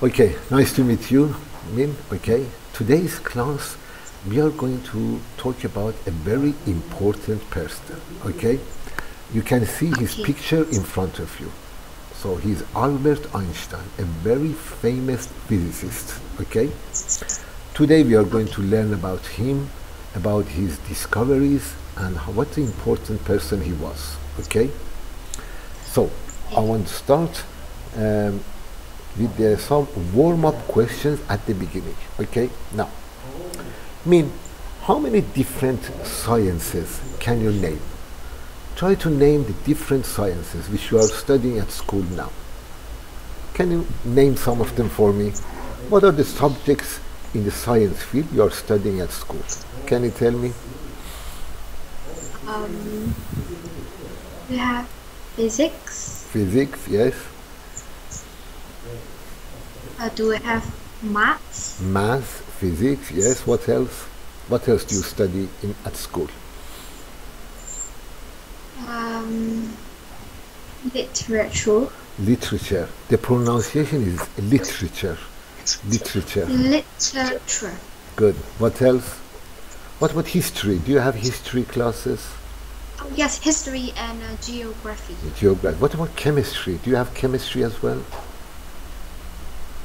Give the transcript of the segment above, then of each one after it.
Okay, nice to meet you, Min. Okay, today's class we are going to talk about a very important person. Okay, you can see his Okay. picture in front of you. So he's Albert Einstein, a very famous physicist. Okay, today we are going Okay. to learn about him, about his discoveries, and what an important person he was. Okay, so I Okay. want to start um, with some warm-up questions at the beginning. Okay, now, mean, how many different sciences can you name? Try to name the different sciences which you are studying at school now. Can you name some of them for me? What are the subjects in the science field you are studying at school? Can you tell me? Um, we have physics. Physics, yes. Do we have maths? Math, physics, yes. What else? What else do you study at school? Um, literature. Literature. The pronunciation is literature. Literature. Literature. Good. What else? What about history? Do you have history classes? Oh, yes, history and geography. Geography. What about chemistry? Do you have chemistry as well?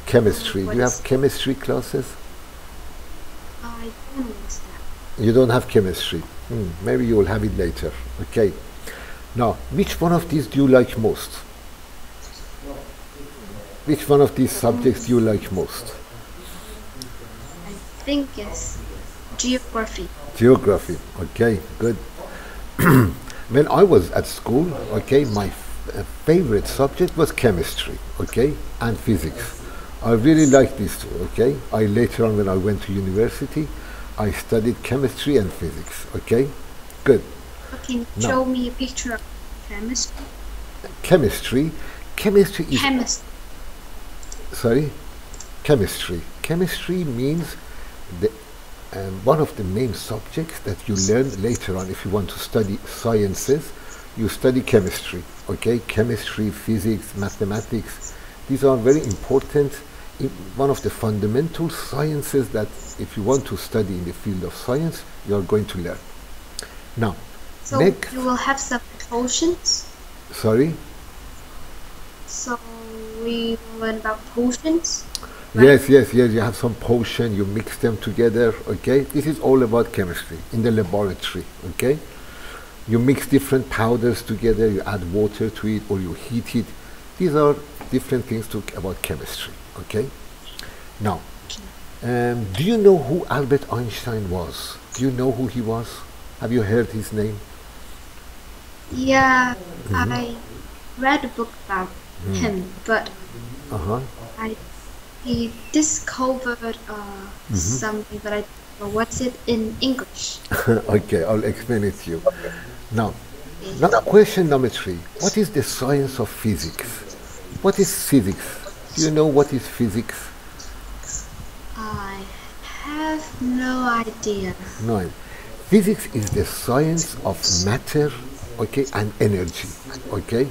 Chemistry. Do What you is? have chemistry classes? I don't know what's that. You don't have chemistry. Maybe you will have it later. Okay. Now, which one of these do you like most? Which one of these subjects do you like most? I think it's geography. Geography. Okay, good. When I was at school, okay, my favorite subject was chemistry, okay, and physics. I really liked these two, okay. I later on, when I went to university, I studied chemistry and physics, okay. Good. Can you Now, show me a picture of chemistry? chemistry. Chemistry is Chemistry. sorry. Chemistry. Chemistry means the one of the main subjects that you learn later on. If you want to study sciences, you study chemistry, okay. Chemistry, physics, mathematics, these are very important, one of the fundamental sciences that if you want to study in the field of science, you are going to learn. Now, So next, you will have some potions. sorry. So we will learn about potions, right? Yes, you have some potion, you mix them together, okay. This is all about chemistry in the laboratory, okay. You mix different powders together, you add water to it, or you heat it. These are different things about chemistry, okay. Now, do you know who Albert Einstein was? Do you know who he was? Have you heard his name? Yeah, I read a book about him, but Uh-huh. I he discovered something, but I don't know what's it in English. Okay, I'll explain it to you. Now, Okay. question number 3. What is the science of physics? What is physics? Do you know what is physics? I have no idea. No. Physics is the science of matter, okay, and energy, okay.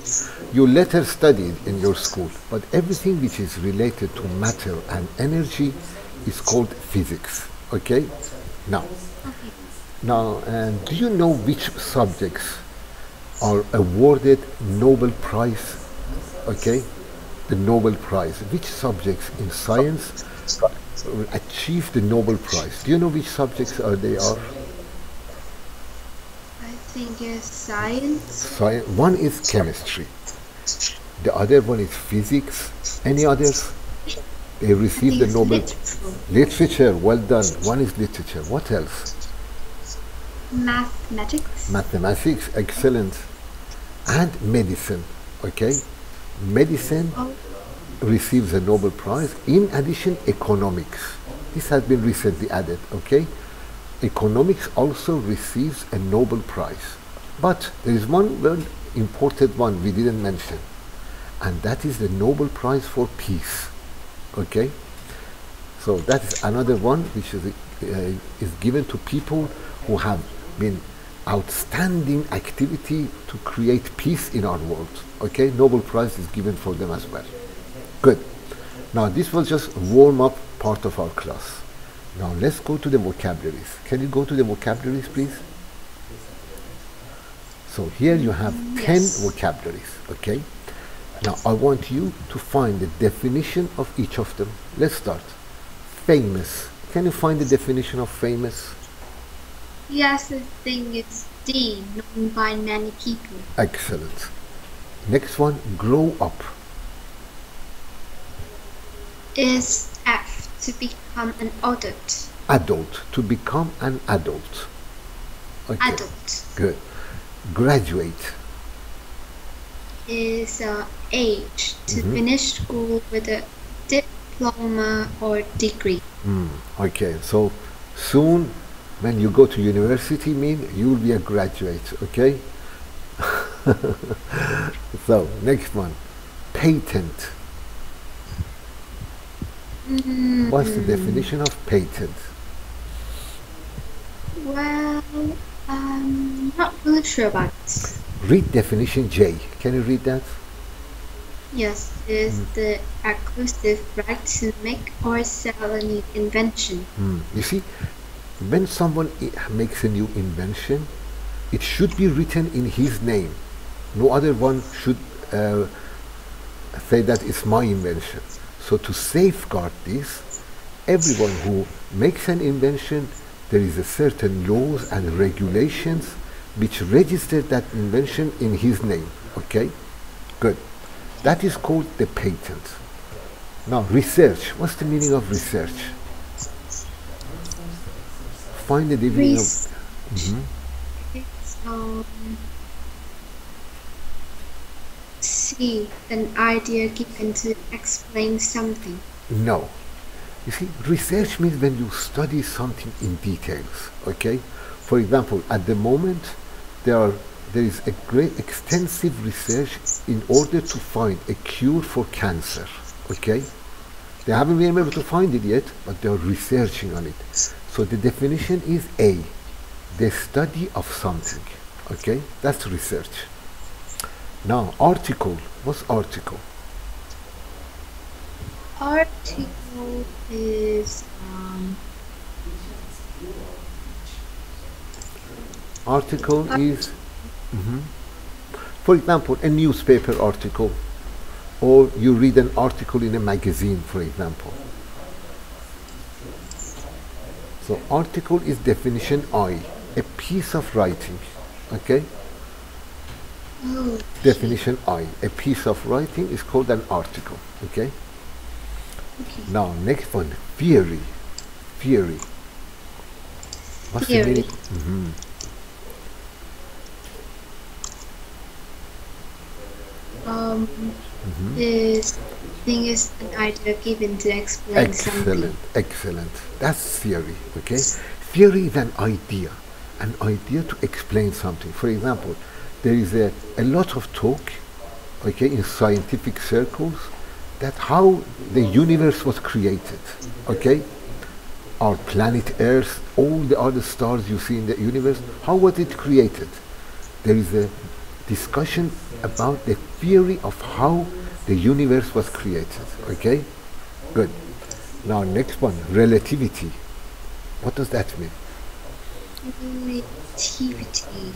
You later studied in your school, but everything which is related to matter and energy is called physics, okay. Now, Okay. do you know which subjects are awarded Nobel Prize? Okay, the Nobel Prize. Which subjects in science achieve the Nobel Prize? Do you know which subjects they are? I think it's science. One is chemistry. The other one is physics. Any others? They I receive think the it's Nobel. literature. Literature. Well done. One is literature. What else? Mathematics. Mathematics. Excellent. And medicine. Okay. Medicine Oh, receives a Nobel Prize. In addition, economics. This has been recently added, okay? Economics also receives a Nobel Prize. But there is one very important one we didn't mention, and that is the Nobel Prize for Peace, okay? So that is another one which is given to people who have been outstanding activity to create peace in our world. Okay, Nobel Prize is given for them as well. Good. Now this was just warm up part of our class. Now let's go to the vocabularies. Can you go to the vocabularies, please? So here you have 10 Yes. vocabularies, okay? Now I want you to find the definition of each of them. Let's start. Famous. Can you find the definition of famous? Yes, the thing is D, known by many people. Excellent. Next one, grow up. Is F, to become an adult. Adult. To become an adult. Okay. Adult. Good. Graduate. Is age, to finish school with a diploma or degree. Okay, so soon when you go to university, you will be a graduate, okay? So, next one, patent. What's the definition of patent? Well, I'm not really sure about it. Read definition J. Can you read that? Yes, is the exclusive right to make or sell a new invention. You see, when someone makes a new invention, it should be written in his name. No other one should say that it's my invention. So to safeguard this, everyone who makes an invention, there is a certain laws and regulations which register that invention in his name. Okay? Good. That is called the patent. Now, research. What's the meaning of research? Find the meaning of... It's C, an idea given to explain something. No. You see, research means when you study something in details. Okay? For example, at the moment, there is a great extensive research in order to find a cure for cancer. Okay? They haven't been able to find it yet, but they are researching on it. So the definition is A, the study of something. Okay? That's research. Now, article. What's article? Article is Article is, for example, a newspaper article, or you read an article in a magazine, for example. So article is definition I, a piece of writing. Okay? Definition I, a piece of writing is called an article. Okay? Now, next one, theory. Theory. What's the Theory. meaning? This thing is an idea given to explain something. Excellent, excellent. That's theory, okay? Theory is an idea to explain something. For example, there is a lot of talk, okay, in scientific circles that how the universe was created, okay? Our planet Earth, all the other stars you see in the universe, how was it created? There is a discussion about the theory of how the universe was created. Okay? Good. Now next one, relativity. What does that mean? Relativity.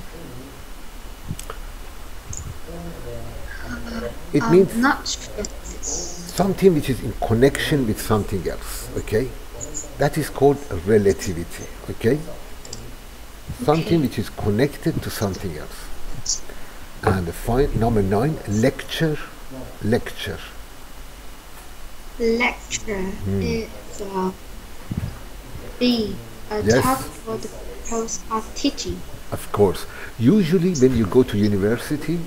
It means Not sure. something which is in connection with something else. Okay? That is called relativity. Okay? Something which is connected to something else. And number 9, lecture. Lecture. Lecture is B, a Yes. talk for the purpose of teaching. Of course. Usually when you go to university,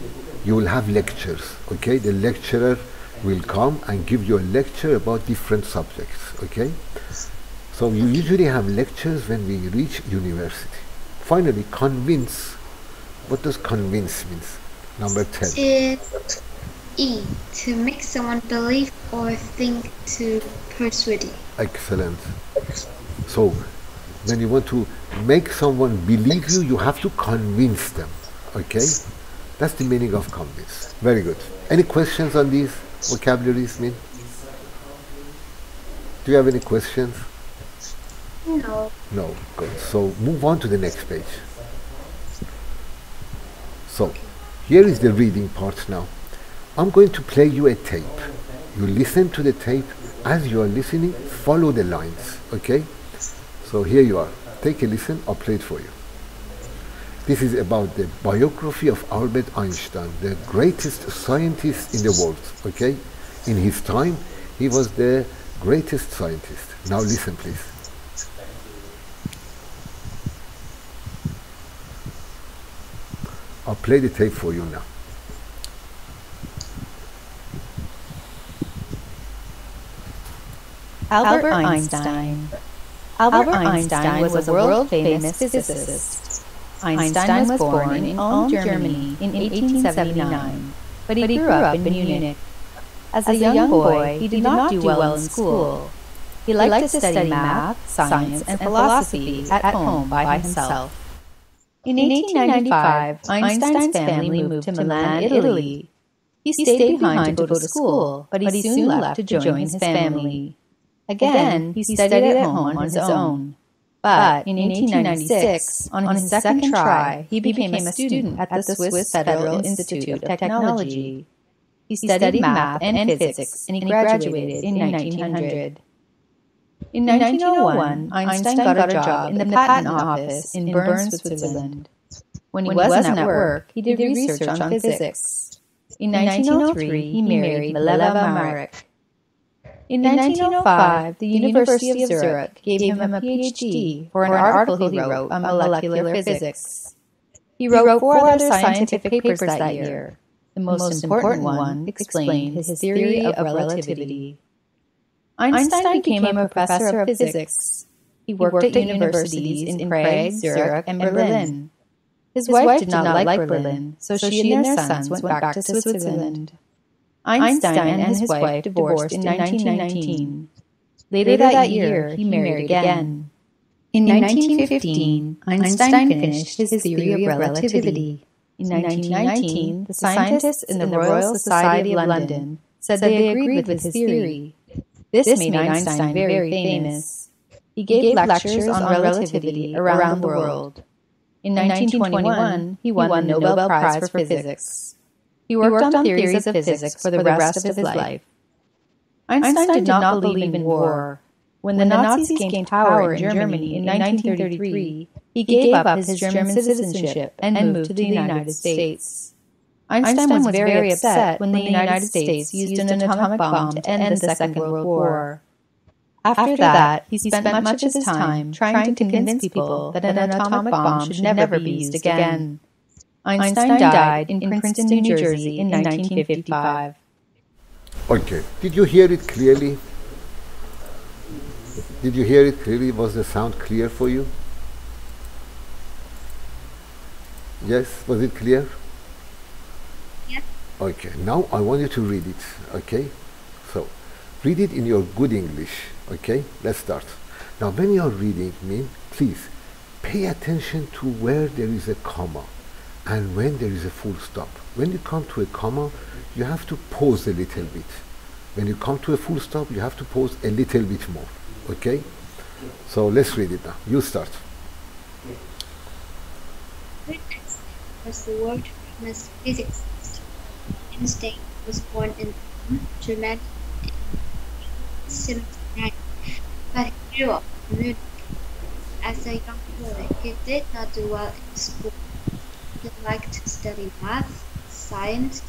you will have lectures. Okay? The lecturer will come and give you a lecture about different subjects. Okay? So you usually have lectures when we reach university. Finally, convince. What does convince mean? Number 10. It's E, to make someone believe or think, to persuade. Excellent. So when you want to make someone believe you, you have to convince them. Okay? That's the meaning of convince. Very good. Any questions on these vocabularies, Min? Do you have any questions? No. No. Good. So move on to the next page. So here is the reading part now. I'm going to play you a tape. You listen to the tape. As you are listening, follow the lines. Okay? So here you are. Take a listen. I'll play it for you. This is about the biography of Albert Einstein, the greatest scientist in the world. Okay? In his time, he was the greatest scientist. Now listen, please. I'll play the tape for you now. Albert Einstein. Albert Einstein was a world-famous physicist. Einstein was born in Ulm, Germany in 1879, but he grew up in Munich. As a young boy, he did not do well in school. He liked to study math, science, and philosophy at home by himself. In 1895, Einstein's family moved to Milan, Italy. He stayed behind to go to school, but he soon left to join his family. Again, he studied at home on his own. But in 1896, on his second try, he became a student at the Swiss Federal Institute of Technology. He studied math and physics, and he graduated in 1900. In 1901, Einstein got a job in the patent office in Bern, Switzerland. When he wasn't at work, he did research on physics. In 1903, he married Mileva Marek. In 1905, the University of Zurich gave him a PhD for an article he wrote on molecular physics. He wrote 4 other scientific papers that year. The most important one explained his theory of relativity. Einstein became a professor of physics. He worked at universities in Prague, Zurich, and Berlin. His wife did not like Berlin, so she and their sons went back to Switzerland. Einstein and his wife divorced in 1919. Later that year, he married again. In 1915, Einstein finished his theory of relativity. In 1919, the scientists in the Royal Society of London said they agreed with his theory. This made Einstein very famous. He gave lectures on relativity around the world. In 1921, he won the Nobel Prize for Physics. He worked on theories of physics for the rest of his life. Einstein did not believe in war. When the Nazis gained power in Germany in 1933, he gave up his German citizenship and moved to the United States. Einstein was very upset when the United States used an atomic bomb to end the Second World War. After that, he spent much of his time trying to convince people that an atomic bomb should never be used again. Einstein died in Princeton, New Jersey in 1955. Okay. Did you hear it clearly? Did you hear it clearly? Was the sound clear for you? Yes? Was it clear? Yes. Okay. Now I want you to read it. Okay? So, read it in your good English. Okay? Let's start. Now, when you are reading, please pay attention to where there is a comma and when there is a full stop. When you come to a comma, you have to pause a little bit. When you come to a full stop, you have to pause a little bit more. Okay? So let's read it now. You start. Albert Einstein was the world famous physicist. Einstein was born in Ulm, Germany in 1879, but he grew up in Munich. As a young boy, he did not do well in school. He liked to study math, science,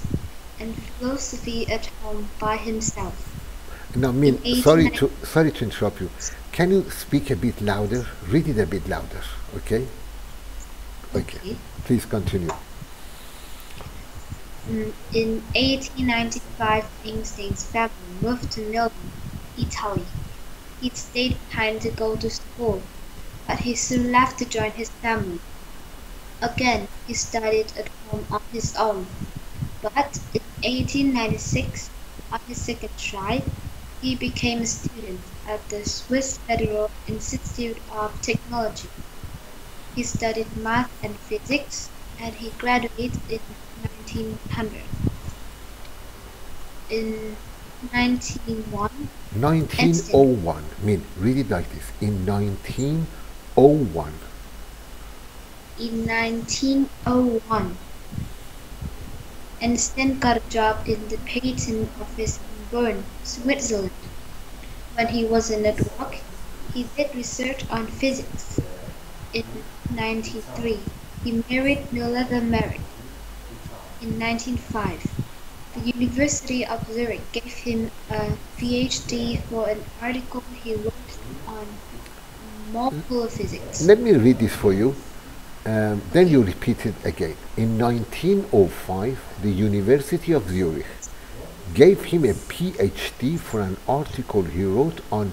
and philosophy at home by himself. Now, Min, sorry to interrupt you. Can you speak a bit louder? Read it a bit louder, okay? Okay. Please continue. In 1895, Einstein's family moved to Milan, Italy. He stayed behind to go to school, but he soon left to join his family. Again, he studied at home on his own, but in 1896, on his second try, he became a student at the Swiss Federal Institute of Technology. He studied math and physics, and he graduated in 1900. In 1901. 1901. Mean, read it like this. In 1901. In 1901, Einstein got a job in the patent office in Bern, Switzerland. When he was in at work, he did research on physics. In 1903, he married Mileva Merrick. In 1905, the University of Zurich gave him a PhD for an article he wrote on molecular physics. Let me read this for you. Then you repeat it again. In 1905, the University of Zurich gave him a PhD for an article he wrote on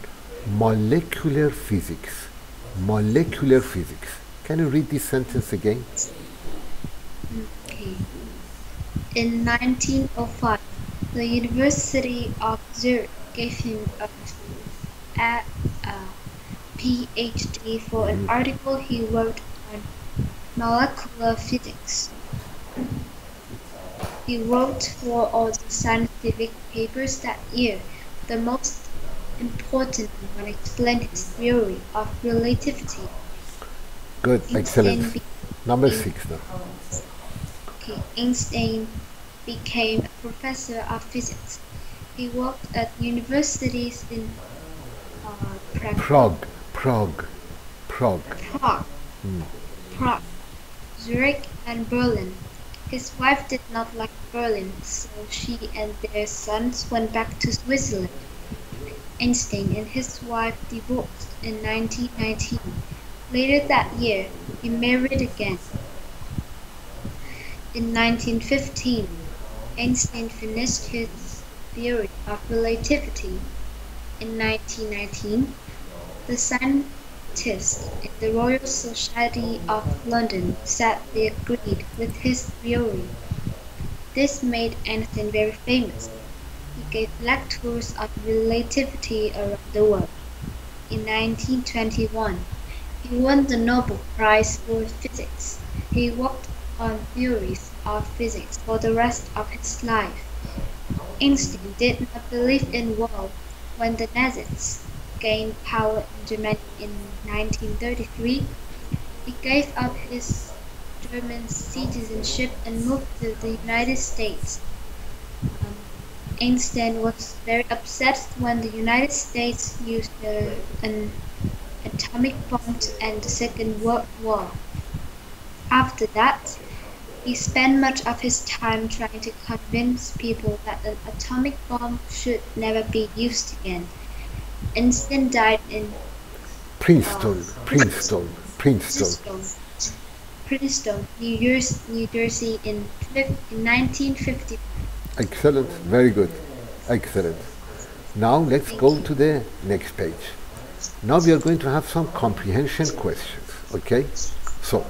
molecular physics. Molecular physics. Can you read this sentence again? Okay. In 1905, the University of Zurich gave him a PhD for an article he wrote on molecular physics. He wrote for all the scientific papers that year. The most important one explained his theory of relativity. Good, excellent. Einstein Number 6 now. Einstein became a professor of physics. He worked at universities in Prague. Zurich, and Berlin. His wife did not like Berlin, so she and their sons went back to Switzerland. Einstein and his wife divorced in 1919. Later that year, he married again. In 1915, Einstein finished his theory of relativity. In 1919, the scientists in the Royal Society of London said they agreed with his theory. This made Einstein very famous. He gave lectures on relativity around the world. In 1921, he won the Nobel Prize for Physics. He worked on theories of physics for the rest of his life. Einstein did not believe in war. When the Nazis gained power in Germany in 1933, he gave up his German citizenship and moved to the United States. Einstein was very upset when the United States used an atomic bomb to end the Second World War. After that, he spent much of his time trying to convince people that an atomic bomb should never be used again. Einstein died in Princeton, New Jersey in 1950. Excellent, very good, excellent. Now let's go to the next page. Now we are going to have some comprehension questions, okay? So,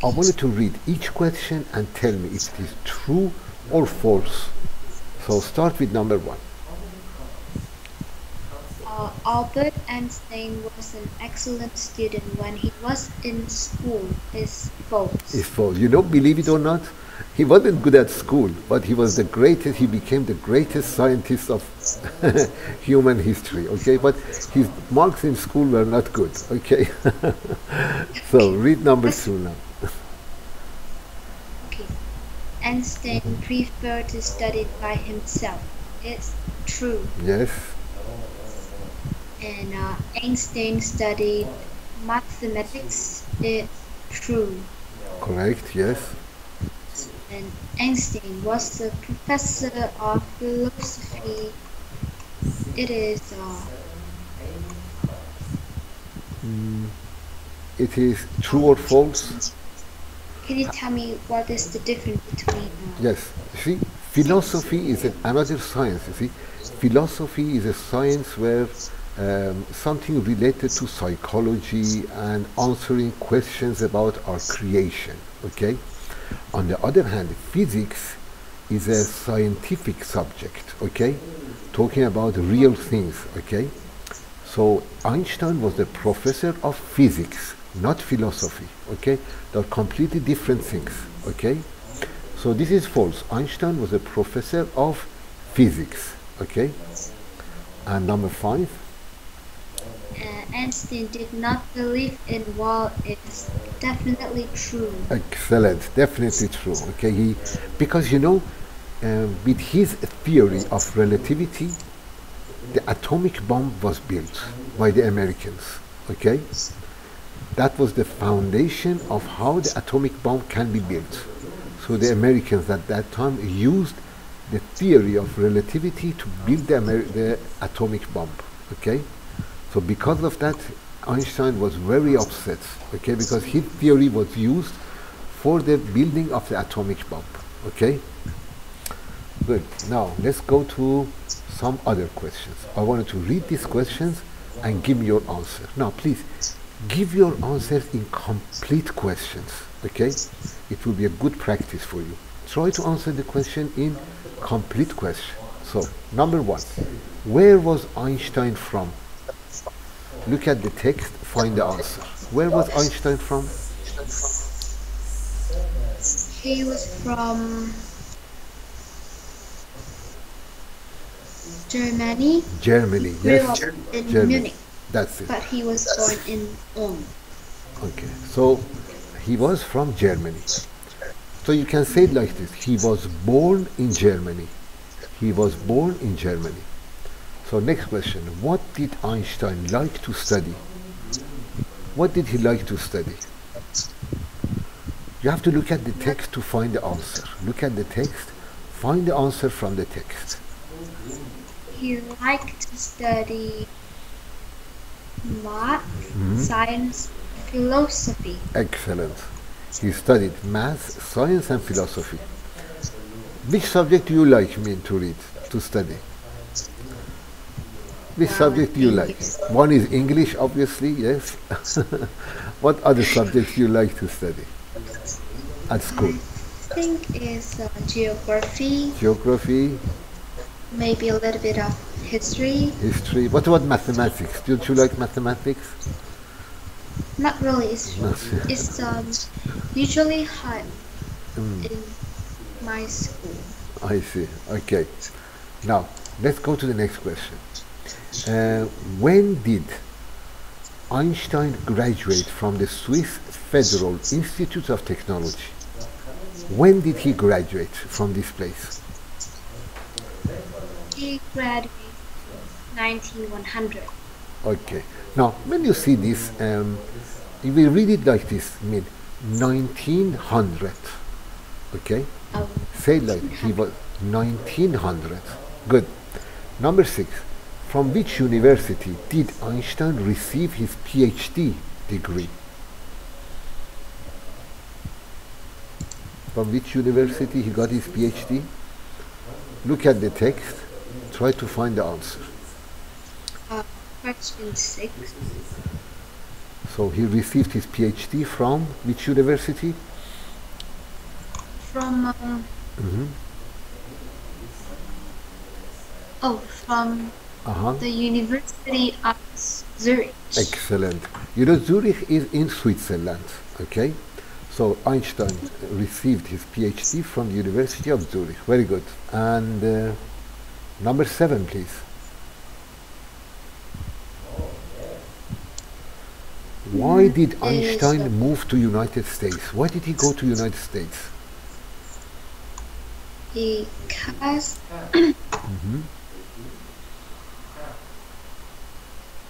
I want you to read each question and tell me if it is true or false. So start with number 1. Albert Einstein was an excellent student when he was in school. Is false. Is false. You know, believe it or not, he wasn't good at school, but he was the greatest. He became the greatest scientist of human history. Okay, but his marks in school were not good. Okay, so read number 2 now. Okay, Einstein preferred to study by himself. It's true. Yes. And Einstein studied mathematics. It's true. Correct. Yes. And Einstein was a professor of philosophy. It is. It is true or false? Can you tell me what is the difference between? Yes. See, philosophy is another science. You see, philosophy is a science where something related to psychology and answering questions about our creation. Okay. On the other hand, physics is a scientific subject, okay, talking about real things, okay. So Einstein was a professor of physics, not philosophy, okay. They are completely different things, okay. So this is false. Einstein was a professor of physics, Okay? And number 5. Einstein did not believe in what is definitely true. Excellent, definitely true. Okay, because with his theory of relativity, the atomic bomb was built by the Americans. Okay, that was the foundation of how the atomic bomb can be built. So the Americans at that time used the theory of relativity to build the atomic bomb. Okay, so because of that, Einstein was very upset. Okay, because his theory was used for the building of the atomic bomb. Okay, good. Now let's go to some other questions. I wanted to read these questions and give me your answer. Now please give your answers in complete questions. Okay, it will be a good practice for you. Try to answer the question in complete question. So number 1, where was Einstein from? Look at the text, find the answer. Where was Einstein from? He was from Germany. Germany. He grew Yes, up in Germany. Munich, That's it. but he was born in Ulm. Okay, so he was from Germany. So you can say it like this: he was born in Germany. He was born in Germany. So next question: what did Einstein like to study? What did he like to study? You have to look at the text to find the answer. Look at the text, find the answer from the text. He liked to study math, science, philosophy. Excellent. He studied math, science and philosophy. Which subject do you like, Min, to read, to study? Which subject do you like? One is English, obviously, yes. What other subjects do you like to study at school? I think is geography, Geography, maybe a little bit of history. history. What about mathematics? Don't you like mathematics? Not really. It's usually hard in my school. I see. Okay. Now, let's go to the next question. When did Einstein graduate from the Swiss Federal Institute of Technology? When did he graduate from this place? He graduated 1900. Okay. Now, when you see this, you will read it like this, mean 1900. Okay? Say like he was 1900. Good. Number 6. From which university did Einstein receive his PhD degree? From which university he got his PhD? Look at the text. Try to find the answer. Question 6. So he received his PhD from which university? From from the University of Zurich. Excellent. You know, Zurich is in Switzerland. Okay, so Einstein received his PhD from the University of Zurich. Very good. And number 7, please. Why did Einstein move to United States? Why did he go to United States? Because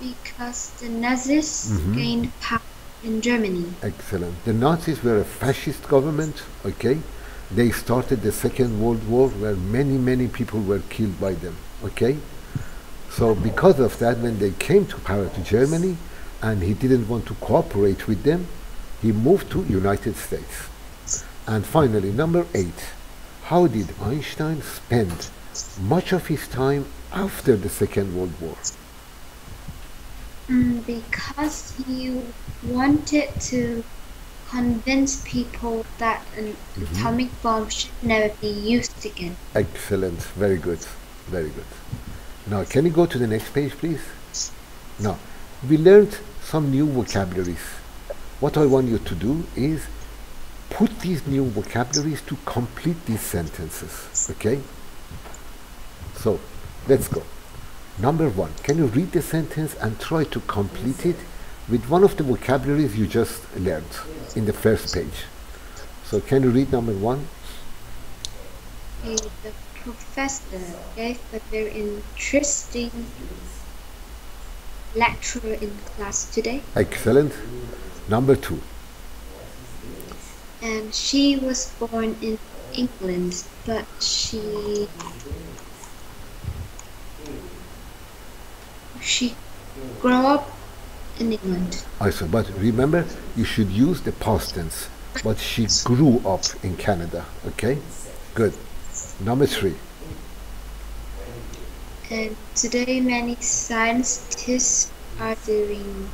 because the Nazis gained power in Germany. Excellent. The Nazis were a fascist government, okay? They started the Second World War where many people were killed by them, okay? So because of that, when they came to power to Germany and he didn't want to cooperate with them, he moved to United States. And finally, number 8. How did Einstein spend much of his time after the Second World War? Because he wanted to convince people that an atomic bomb should never be used again. Excellent. Very good. Very good. Now, can you go to the next page, please? Now, we learned some new vocabularies. What I want you to do is put these new vocabularies to complete these sentences. Okay? So, let's go. Number one, can you read the sentence and try to complete it with one of the vocabularies you just learned in the first page? So can you read number one? The professor gave a very interesting lecture in class today. Excellent. Number two. And she was born in England, but she grew up in England. I see, but remember, you should use the past tense. But she grew up in Canada. Okay? Good. Number three. And today many scientists are doing,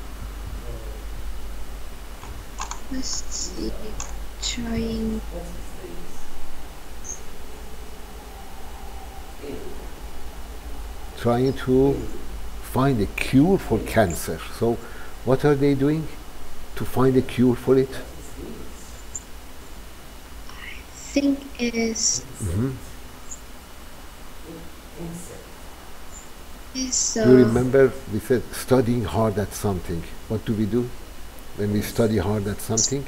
let's see, trying to find a cure for cancer. So what are they doing to find a cure for it? I think it is Do you remember we said studying hard at something? What do we do when we study hard at something?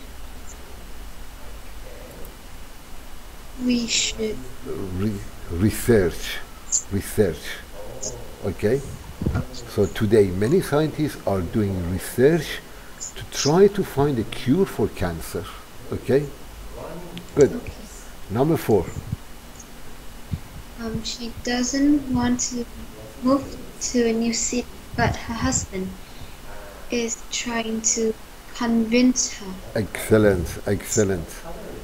we should Research. Okay? So today many scientists are doing research to try to find a cure for cancer. Okay? Good. Number four. She doesn't want to move to a new city, but her husband is trying to convince her. Excellent.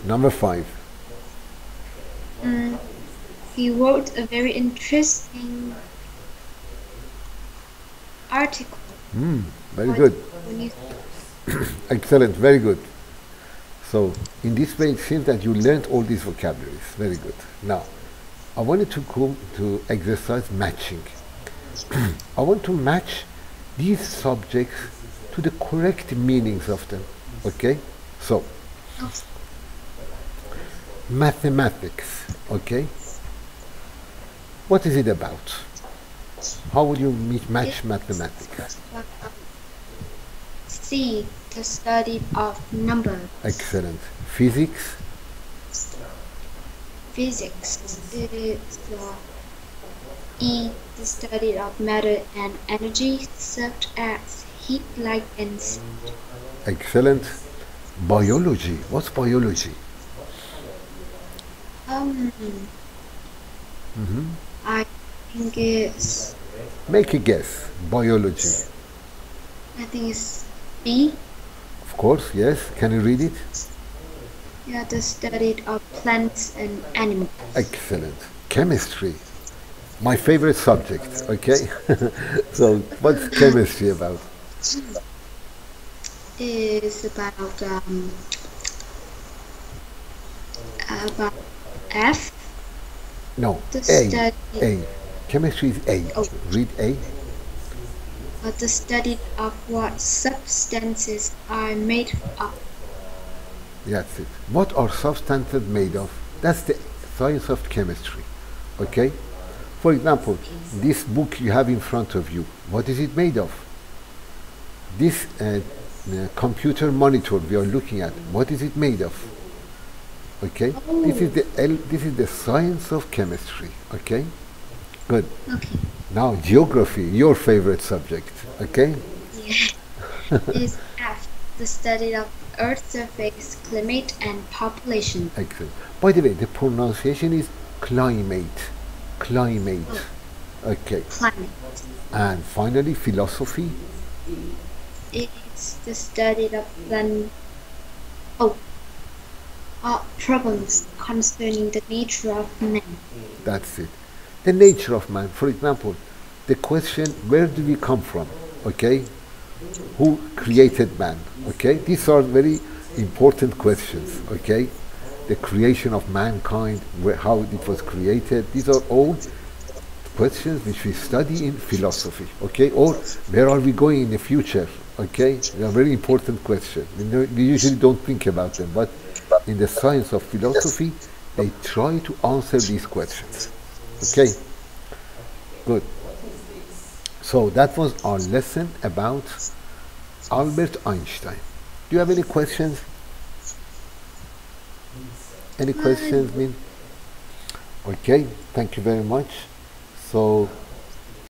Number five. He wrote a very interesting article. Very good. When you Excellent, very good. So in this way it seems that you learned all these vocabularies. Very good. Now I wanted to go to exercise matching. I want to match these subjects to the correct meanings of them. Okay? So mathematics. Okay? What is it about? How would you match mathematics? C, the study of numbers. Excellent. Physics? Physics is E, the study of matter and energy, such as heat, light, and sound. Excellent. Biology. What's biology? I think it's, Make a guess. Biology. I think it's B. Of course, yes. Can you read it? Yeah, the study of plants and animals. Excellent. Chemistry. My favorite subject. Okay. So, what's chemistry about? Is about F. No. The A. study, A. Chemistry is A. Oh. Read A. The study of what substances are made of. That's it. What are substances made of? That's the science of chemistry. Okay? For example, this book you have in front of you, what is it made of? This computer monitor we are looking at, what is it made of? Okay? This is the science of chemistry. Okay? Good. Okay. Now geography, your favorite subject. Okay? Yeah. Is F, the study of Earth's surface, climate, and population. Excellent. By the way, the pronunciation is climate. Climate. Okay. Climate. And finally, philosophy. It's the study of problems concerning the nature of man. That's it. The nature of man. For example, the question, where do we come from? Okay? Who created man? Okay? These are very important questions. Okay? The creation of mankind, how it was created. These are all questions which we study in philosophy. Okay? Or where are we going in the future? Okay? They are very important questions. We usually don't think about them, but in the science of philosophy, they try to answer these questions. Okay? Good. So that was our lesson about Albert Einstein. Do you have any questions? Any questions, Min? Okay, thank you very much. So